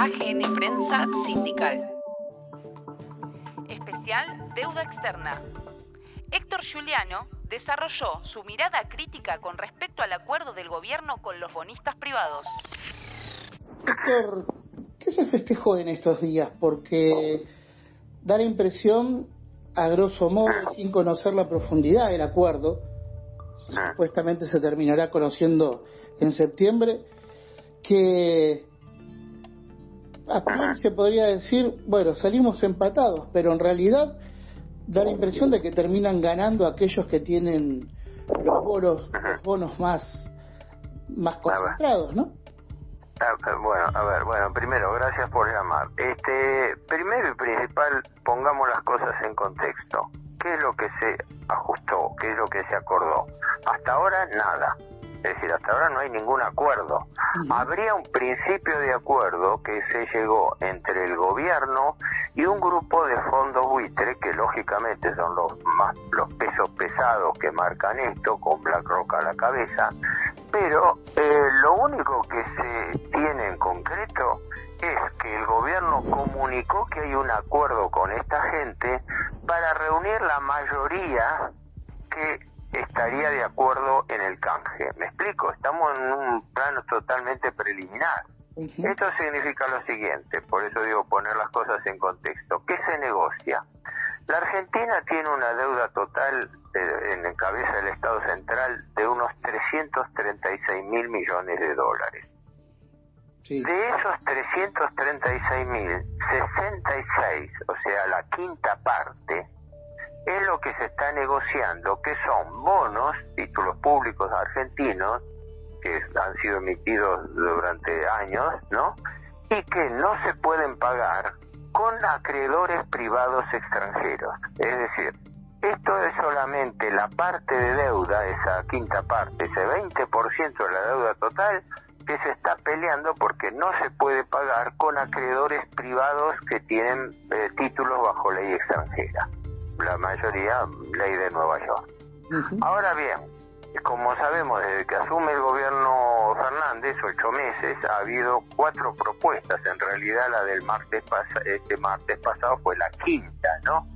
AGN Prensa Sindical. Especial Deuda Externa. Héctor Giuliano desarrolló su mirada crítica con respecto al acuerdo del gobierno con los bonistas privados. Héctor, ¿qué se festejó en estos días? Porque da la impresión, a grosso modo, sin conocer la profundidad del acuerdo, supuestamente se terminará conociendo en septiembre, que a priori se podría decir, bueno, salimos empatados, pero en realidad da la impresión de que terminan ganando aquellos que tienen los bonos más concentrados, ¿no? Bueno, primero, gracias por llamar. Primero y principal, pongamos las cosas en contexto. ¿Qué es lo que se ajustó? ¿Qué es lo que se acordó? Hasta ahora, nada. Es decir, hasta ahora no hay ningún acuerdo. Habría un principio de acuerdo que se llegó entre el gobierno y un grupo de fondos buitre, que lógicamente son los pesos pesados que marcan esto, con BlackRock a la cabeza, pero lo único que se tiene en concreto es que el gobierno comunicó que hay un acuerdo con esta gente para reunir la mayoría que estaría de acuerdo en el canje. ¿Me explico? Estamos en un plano totalmente preliminar. Esto significa lo siguiente, por eso digo poner las cosas en contexto. ¿Qué se negocia? La Argentina tiene una deuda total en cabeza del Estado Central de unos 336.000 millones de dólares. Sí. De esos 336.000, 66, o sea, la quinta parte, es lo que se está negociando, que son bonos, títulos públicos argentinos, que han sido emitidos durante años, ¿no? Y que no se pueden pagar con acreedores privados extranjeros. Es decir, esto es solamente la parte de deuda, esa quinta parte, ese 20% de la deuda total, que se está peleando porque no se puede pagar con acreedores privados que tienen títulos bajo ley extranjera. La mayoría ley de Nueva York. Ahora bien, como sabemos, desde que asume el gobierno Fernández, 8 meses, ha habido 4 propuestas. En realidad la del martes pasado fue la quinta, ¿no?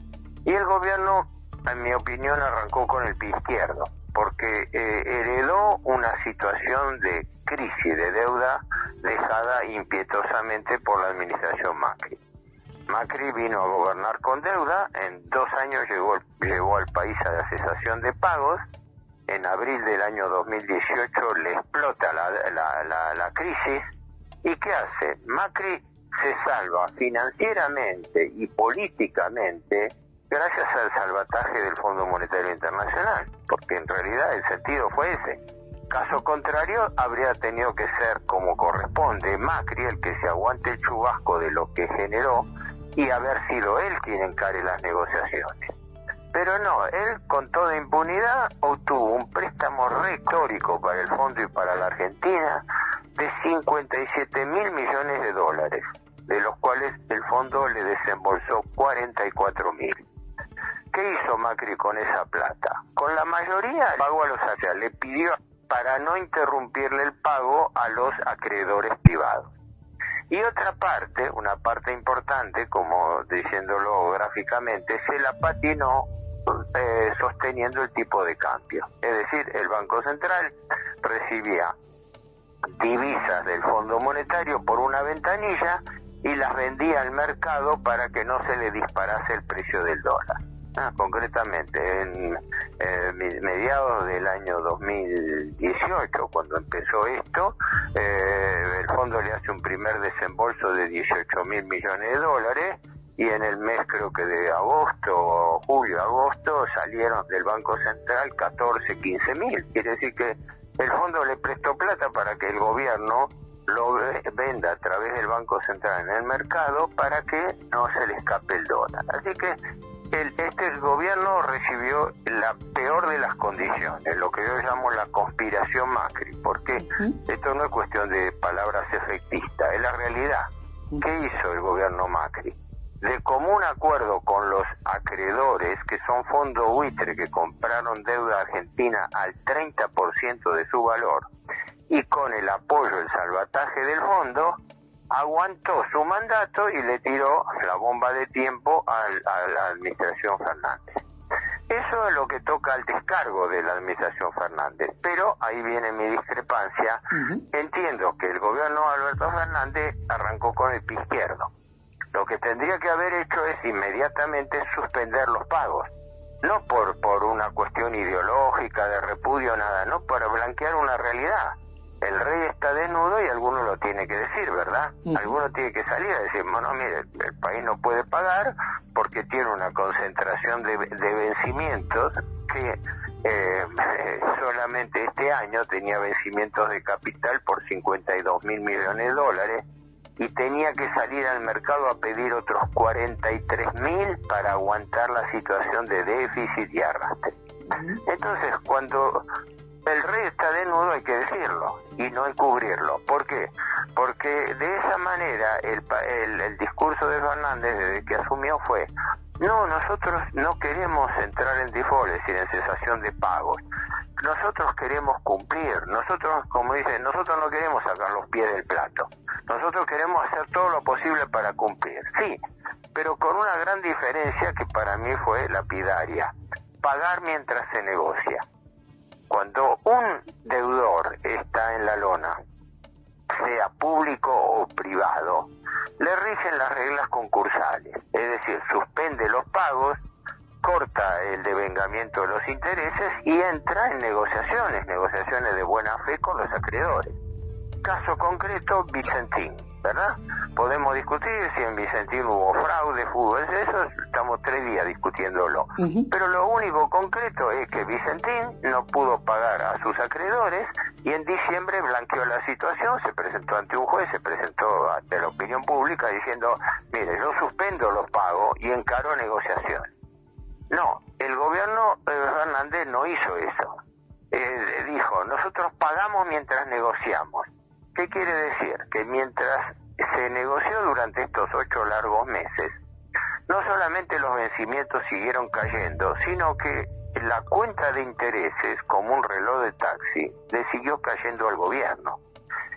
Y el gobierno, en mi opinión, arrancó con el pie izquierdo, porque heredó una situación de crisis de deuda dejada impietosamente por la administración Macri. Macri vino a gobernar con deuda, en 2 años llevó al país a la cesación de pagos. En abril del año 2018 le explota la crisis. ¿Y qué hace? Macri se salva financieramente y políticamente gracias al salvataje del Fondo Monetario Internacional, porque en realidad el sentido fue ese. Caso contrario, habría tenido que ser, como corresponde, Macri el que se aguante el chubasco de lo que generó y haber sido él quien encare las negociaciones. Pero no, él con toda impunidad obtuvo un préstamo retórico para el fondo y para la Argentina de 57.000 millones de dólares, de los cuales el fondo le desembolsó 44.000. ¿Qué hizo Macri con esa plata? Con la mayoría pagó a los acreedores, le pidió para no interrumpirle el pago a los acreedores privados. Y otra parte, una parte importante, como diciéndolo gráficamente, se la patinó sosteniendo el tipo de cambio. Es decir, el Banco Central recibía divisas del Fondo Monetario por una ventanilla y las vendía al mercado para que no se le disparase el precio del dólar. Concretamente, en mediados del año 2018, cuando empezó esto, el fondo le hace un primer desembolso de 18.000 millones de dólares y en el mes, creo que de agosto, julio-agosto, salieron del Banco Central 15.000. Quiere decir que el fondo le prestó plata para que el gobierno lo venda a través del Banco Central en el mercado para que no se le escape el dólar. Así que este gobierno recibió la peor de las condiciones, lo que yo llamo la conspiración Macri, porque esto no es cuestión de palabras efectistas, es la realidad. ¿Qué hizo el gobierno Macri? De común acuerdo con los acreedores, que son fondos buitre que compraron deuda argentina al 30% de su valor, y con el apoyo, el salvataje del fondo, aguantó su mandato y le tiró la bomba de tiempo a la administración Fernández. Eso es lo que toca al descargo de la administración Fernández, pero ahí viene mi discrepancia. Entiendo que el gobierno de Alberto Fernández arrancó con el pie izquierdo. Lo que tendría que haber hecho es inmediatamente suspender los pagos, no por una cuestión ideológica de repudio, nada, no, para blanquear una realidad. El rey está desnudo y alguno lo tiene que decir, ¿verdad? Alguno tiene que salir a decir, bueno, mire, el país no puede pagar porque tiene una concentración de vencimientos que solamente este año tenía vencimientos de capital por 52.000 millones de dólares y tenía que salir al mercado a pedir otros 43.000 para aguantar la situación de déficit y arrastre. Entonces, cuando el rey está desnudo hay que decirlo y no encubrirlo. ¿Por qué? Porque de esa manera el discurso de Fernández desde que asumió fue: no, nosotros no queremos entrar en default, es decir, en cesación de pagos. Nosotros queremos cumplir. Nosotros, como dicen, nosotros no queremos sacar los pies del plato. Nosotros queremos hacer todo lo posible para cumplir. Sí, pero con una gran diferencia que para mí fue lapidaria: pagar mientras se negocia. Cuando un deudor está en la lona, sea público o privado, le rigen las reglas concursales, es decir, suspende los pagos, corta el devengamiento de los intereses y entra en negociaciones de buena fe con los acreedores. Caso concreto, Vicentín, ¿verdad? Podemos discutir si en Vicentín hubo fraude, eso estamos 3 días discutiéndolo. Pero lo único concreto es que Vicentín no pudo pagar a sus acreedores y en diciembre blanqueó la situación, se presentó ante un juez, se presentó ante la opinión pública diciendo: mire, yo suspendo los pagos y encaro negociación. No, el gobierno Fernández no hizo eso. Dijo: nosotros pagamos mientras negociamos. ¿Qué quiere decir? Que mientras se negoció durante estos 8 largos meses, no solamente los vencimientos siguieron cayendo, sino que la cuenta de intereses, como un reloj de taxi, le siguió cayendo al gobierno.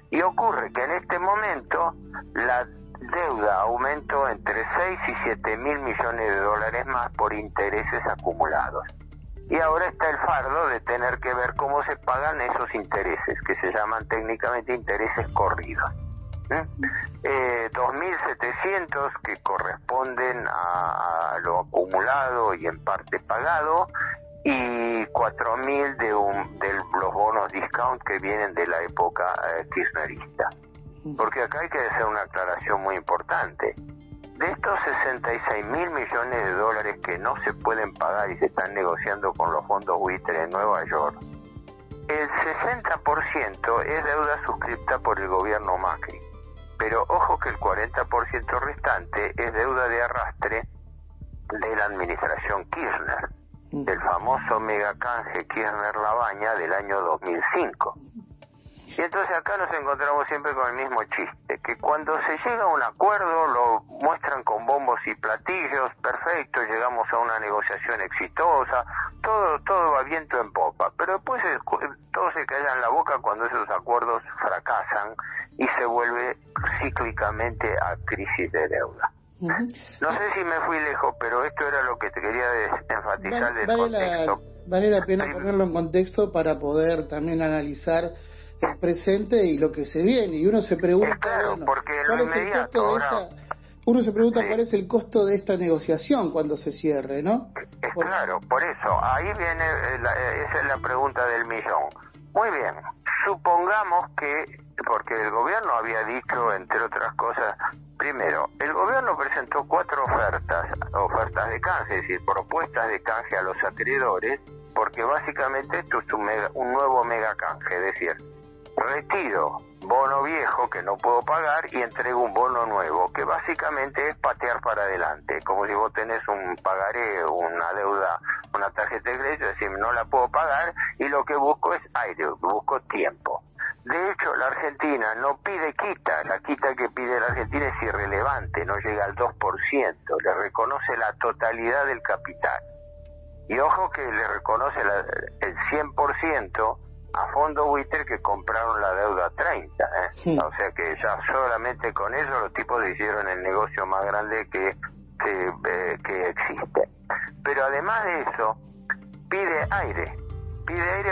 Y ocurre que en este momento la deuda aumentó entre 6 y 7 mil millones de dólares más por intereses acumulados. Y ahora está el fardo de tener que ver cómo se pagan esos intereses, que se llaman técnicamente intereses corridos. 2.700 que corresponden a lo acumulado y en parte pagado, y 4.000 de los bonos discount que vienen de la época kirchnerista. Porque acá hay que hacer una aclaración muy importante. De estos 66.000 millones de dólares que no se pueden pagar y se están negociando con los fondos buitre en Nueva York, el 60% es deuda suscripta por el gobierno Macri. Pero ojo que el 40% restante es deuda de arrastre de la administración Kirchner, del famoso megacanje Kirchner-Labaña del año 2005. Y entonces acá nos encontramos siempre con el mismo chiste, que cuando se llega a un acuerdo lo muestran con bombos y platillos, perfecto, llegamos a una negociación exitosa, todo va viento en popa, pero después todo se calla en la boca cuando esos acuerdos fracasan y se vuelve cíclicamente a crisis de deuda. No sé si me fui lejos, pero esto era lo que te quería enfatizar del contexto. Vale la pena ponerlo en contexto para poder también analizar el presente y lo que se viene, y uno se pregunta, claro, bueno, porque ¿cuál es el costo de esta? Uno se pregunta cuál es el costo de esta negociación cuando se cierre, ¿no? Claro, por eso, ahí viene, esa es la pregunta del millón. Muy bien, supongamos que, porque el gobierno había dicho, entre otras cosas, primero, el gobierno presentó 4 ofertas de canje, es decir, propuestas de canje a los acreedores, porque básicamente esto es un nuevo mega canje, es decir, retiro bono viejo que no puedo pagar y entrego un bono nuevo, que básicamente es patear para adelante, como si vos tenés un pagaré, una deuda, una tarjeta de crédito, es decir, no la puedo pagar y lo que busco es aire, busco tiempo. De hecho, la Argentina no pide quita, la quita que pide la Argentina es irrelevante, no llega al 2%, le reconoce la totalidad del capital. Y ojo que le reconoce el 100% a fondo buitre que compraron la deuda a 30, Sí. O sea que ya solamente con eso los tipos hicieron el negocio más grande que existe. Pero además de eso, pide aire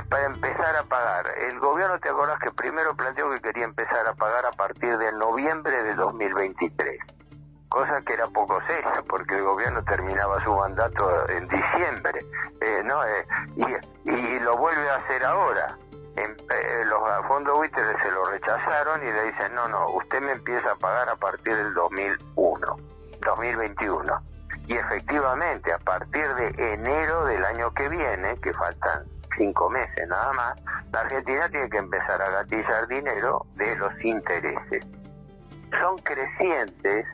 para empezar a pagar. El gobierno, ¿te acordás que primero planteó que quería empezar a pagar a partir de noviembre de 2023? Cosa que era poco seria, porque el gobierno terminaba su mandato en diciembre, y lo vuelve a hacer ahora. Los fondos buitres se lo rechazaron y le dicen, no, usted me empieza a pagar a partir del 2021. Y efectivamente, a partir de enero del año que viene, que faltan 5 meses nada más, la Argentina tiene que empezar a gatillar dinero de los intereses. Son crecientes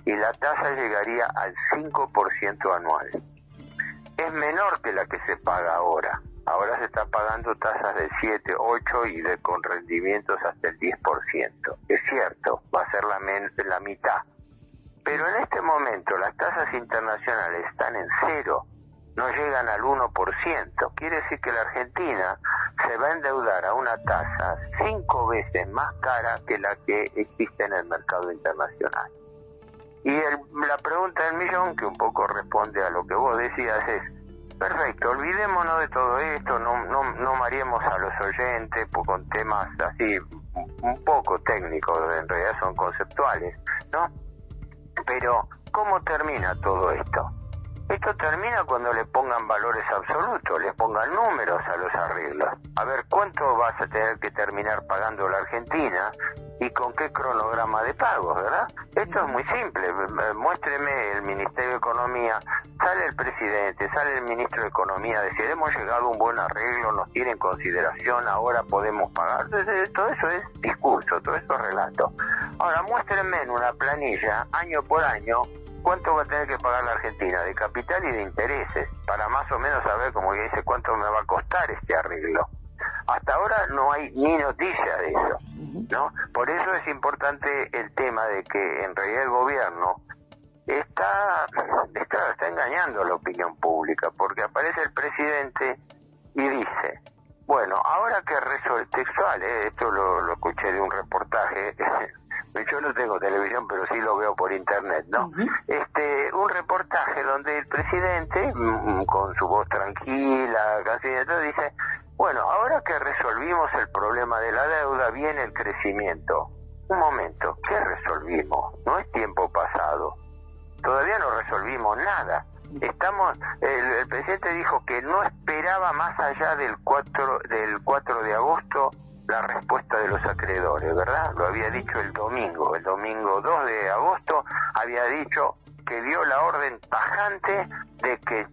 y la tasa llegaría al 5% anual. Es menor que la que se paga ahora. Ahora se está pagando tasas de 7, 8 y con rendimientos hasta el 10%. Es cierto, va a ser la mitad. Pero en este momento las tasas internacionales están en 0, no llegan al 1%. Quiere decir que la Argentina se va a endeudar a una tasa 5 veces más cara que la que existe en el mercado internacional. Y la pregunta del millón, que un poco responde a lo que vos decías, es: perfecto, olvidémonos de todo esto, no mareemos a los oyentes con temas así un poco técnicos, en realidad son conceptuales, ¿no? Pero, ¿cómo termina todo esto? Esto termina cuando le pongan valores absolutos, le pongan números a los arreglos. A ver, ¿cuánto vas a tener que terminar pagando la Argentina y con qué cronograma de pagos, verdad? Esto es muy simple. Muéstreme el Ministerio de Economía, sale el presidente, sale el ministro de Economía, decir, hemos llegado a un buen arreglo, nos tiene en consideración, ahora podemos pagar. Entonces, todo eso es discurso, todo eso es relato. Ahora, muéstrenme en una planilla, año por año, cuánto va a tener que pagar la Argentina de capital y de intereses, para más o menos saber, como que dice, cuánto me va a costar este arreglo. Hasta ahora no hay ni noticia de eso, ¿no? Por eso es importante el tema de que en realidad el gobierno está engañando a la opinión pública, porque aparece el presidente y dice, bueno, ahora que textual, esto lo escuché de un reportaje, yo no tengo televisión, pero sí lo veo por internet, ¿no? Un reportaje donde el presidente, con su voz tranquila, casi de todo, dice, bueno, ahora que resolvimos el problema de la deuda, viene el crecimiento. Un momento, ¿qué resolvimos? No es tiempo pasado. Todavía no resolvimos nada. El presidente dijo que no esperaba más allá del 4 de agosto la respuesta de los acreedores, ¿verdad? Lo había dicho el domingo 2 de agosto, había dicho que dio la orden tajante de que,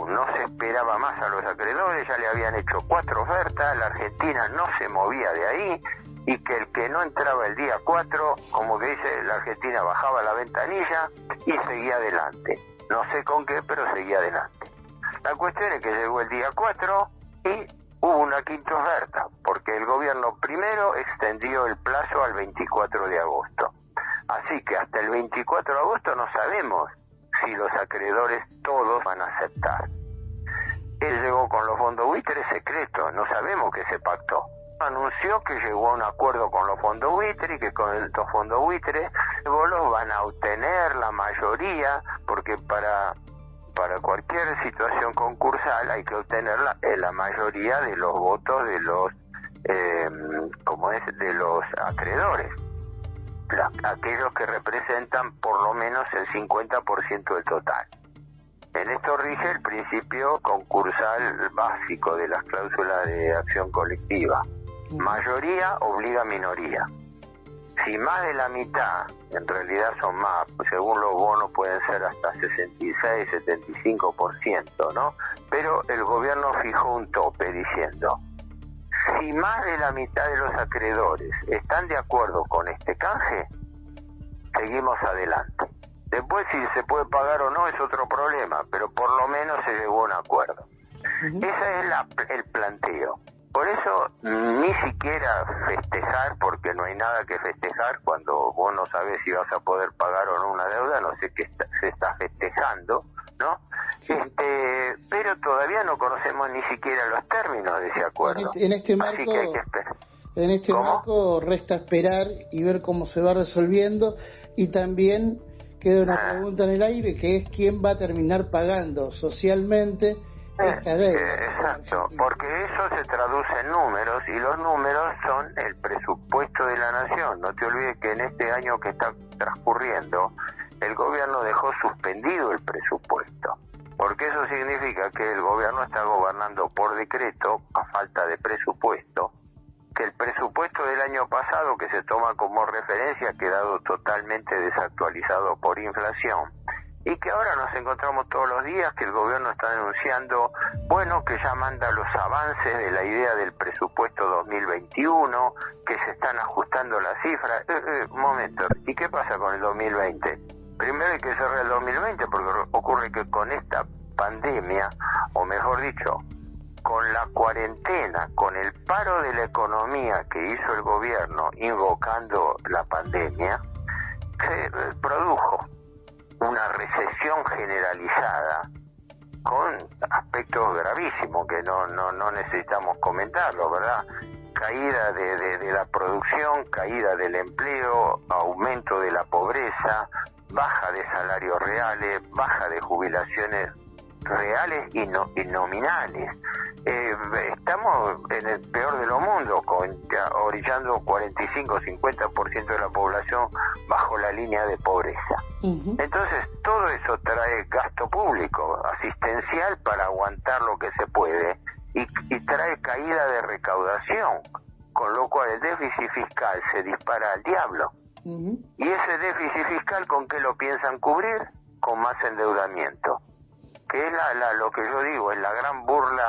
no se esperaba más a los acreedores, ya le habían hecho 4 ofertas, la Argentina no se movía de ahí, y que el que no entraba el día 4, como que dice, la Argentina bajaba la ventanilla y seguía adelante. No sé con qué, pero seguía adelante. La cuestión es que llegó el día 4 y hubo una quinta oferta, porque el gobierno primero extendió el plazo al 24 de agosto. Así que hasta el 24 de agosto no sabemos si los acreedores todos van a aceptar. Él llegó con los fondos buitres secretos, no sabemos qué se pactó. Anunció que llegó a un acuerdo con los fondos buitres y que con estos fondos buitres los van a obtener la mayoría, porque para cualquier situación concursal hay que obtener la mayoría de los votos de los de los acreedores, aquellos que representan por lo menos el 50% del total. En esto rige el principio concursal básico de las cláusulas de acción colectiva. Mayoría obliga a minoría. Si más de la mitad, en realidad son más, según los bonos pueden ser hasta 66, 75%, ¿no? Pero el gobierno fijó un tope diciendo, si más de la mitad de los acreedores están de acuerdo con este canje, seguimos adelante. Después si se puede pagar o no es otro problema, pero por lo menos se llegó a un acuerdo. Ese es el planteo. Por eso ni siquiera festejar, porque no hay nada que festejar cuando vos no sabés si vas a poder pagar o no una deuda, no sé qué se está festejando, ¿no? Pero todavía no conocemos ni siquiera los términos de ese acuerdo. En este marco, así que hay que esperar. En este marco resta esperar y ver cómo se va resolviendo, y también queda una pregunta en el aire, que es quién va a terminar pagando socialmente esta deuda. Exacto, porque eso se traduce en números, y los números son el presupuesto de la nación. No te olvides que en este año que está transcurriendo, el gobierno dejó suspendido el presupuesto, porque eso significa que el gobierno está gobernando por decreto a falta de presupuesto, que el presupuesto del año pasado, que se toma como referencia, ha quedado totalmente desactualizado por inflación, y que ahora nos encontramos todos los días que el gobierno está denunciando, bueno, que ya manda los avances de la idea del presupuesto 2021, que se están ajustando las cifras. Un momento, ¿y qué pasa con el 2020? Primero hay que cerrar el 2020, porque ocurre que con esta pandemia, o mejor dicho, con la cuarentena, con el paro de la economía que hizo el gobierno invocando la pandemia, se produjo una recesión generalizada con aspectos gravísimos que no necesitamos comentarlo, ¿verdad? Caída de la producción, caída del empleo, aumento de la pobreza, baja de salarios reales, baja de jubilaciones reales y nominales. Estamos en el peor de los mundos, orillando 45-50% de la población bajo la línea de pobreza. Entonces, todo eso trae gasto público, asistencial, para aguantar lo que se puede, y trae caída de recaudación, con lo cual el déficit fiscal se dispara al diablo. Y ese déficit fiscal, ¿con qué lo piensan cubrir? Con más endeudamiento, que es lo que yo digo, es la gran burla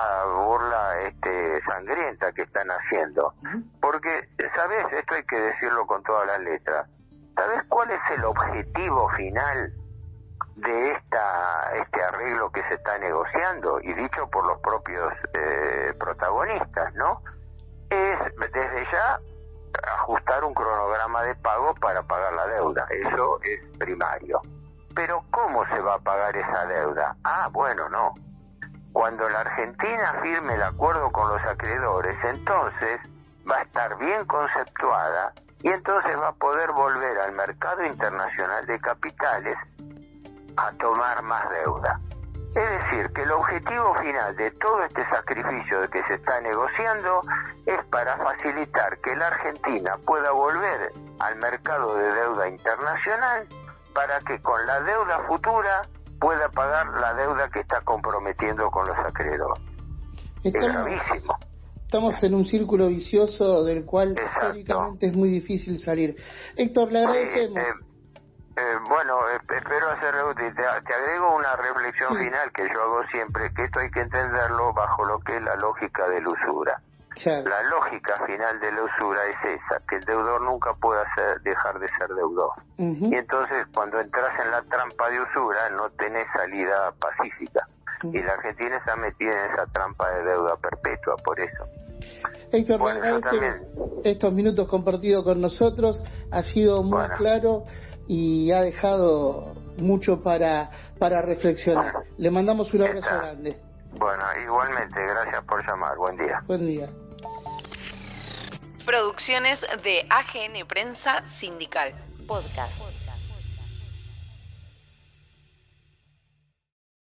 sangrienta que están haciendo. Porque, ¿sabes? Esto hay que decirlo con todas las letras. ¿Sabes cuál es el objetivo final de este arreglo que se está negociando? Y dicho por los propios protagonistas, ¿no? Es, desde ya, ajustar un cronograma de pago para pagar la deuda. Eso es primario. Pero ¿cómo se va a pagar esa deuda? Bueno, no. Cuando la Argentina firme el acuerdo con los acreedores, entonces va a estar bien conceptuada, y entonces va a poder volver al mercado internacional de capitales a tomar más deuda. Es decir, que el objetivo final de todo este sacrificio de que se está negociando es para facilitar que la Argentina pueda volver al mercado de deuda internacional, para que con la deuda futura pueda pagar la deuda que está comprometiendo con los acreedores. Es gravísimo. Estamos en un círculo vicioso del cual históricamente es muy difícil salir. Héctor, le agradecemos. Espero hacerle útil. Te agrego una reflexión final que yo hago siempre, que esto hay que entenderlo bajo lo que es la lógica de la usura. Claro. La lógica final de la usura es esa, que el deudor nunca puede dejar de ser deudor. Y entonces, cuando entras en la trampa de usura, no tenés salida pacífica. Y la Argentina está metida en esa trampa de deuda perpetua, por eso. Héctor, le agradecemos estos minutos compartidos con nosotros. Ha sido muy claro y ha dejado mucho para reflexionar. Le mandamos un abrazo grande. Bueno, igualmente, gracias por llamar. Buen día. Buen día. Producciones de AGN Prensa Sindical. Podcast.